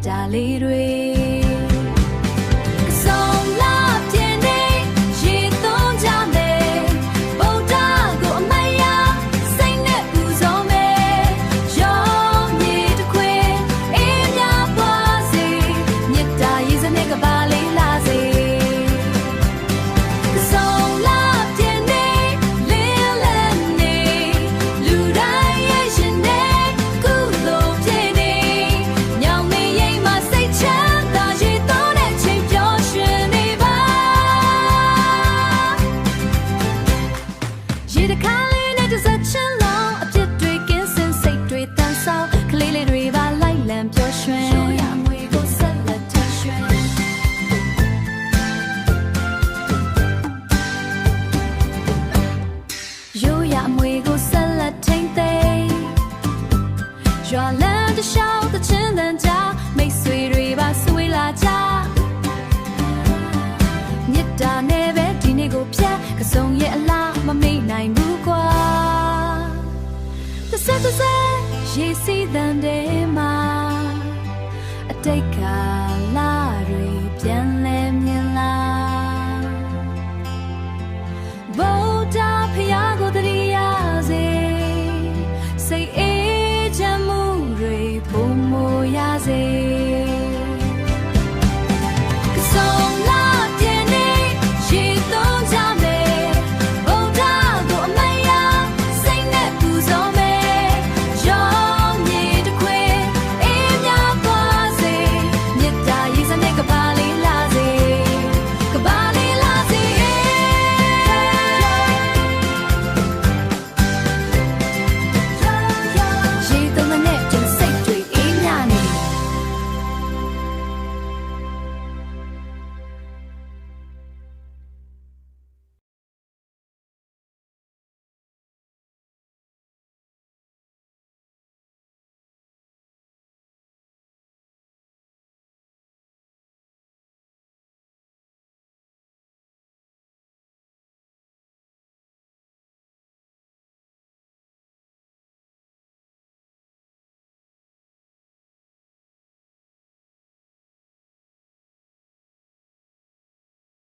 တာလေးတွေဆုံးလာပြင်းနေရေသွန်းကြမယ်ဗုဒ္ဓကိုအမရစိတ်နဲ့ပူဇော်မယ်ရောမြေတစ်ခွင်အေးမြပွားစေမြတ်တာရေစနဲ့ကပါလေးလာစေဆုံးလာပြင်းနေလင်းလန်းနေလူတိုင်းရဲ့ရှင်နဲ့ကုသိုလ်ပြည့်နေညောင်မင်းရိမ်မှာစိတ်ချမ်းသာရေသွန်းတဲ့ချိန်ပျော်ရွှင်နေပါရေတခါလေးနဲ့တစ်စက်ချင်းလုံးအပြစ်တွေကင်းစင်စိတ်တွေတန်ဆောက်ကလေးလေးတွေပါလိုက်လံပျော်ရွှင်ရိုးရမွေကိုဆက်လက်ထရွှင်ရိုးရမွေကိုဆက်လက်ထိမ့်သိမ်းရွာလမ်းတစ်လျှောက်တဲ့ချင်းတန်ကြမိတ်ဆွေတွေပါဆွေးလာကြမြစ်တာနဲ့ပဲဒီနေ့ကိုဖြတ်ကစုံရဲ့အလားမမေ့နိုင်ဘူးကွာတစ်ဆက်ရေစီးတန်တဲ့မှာအတိတ်ကလာတွေပြန်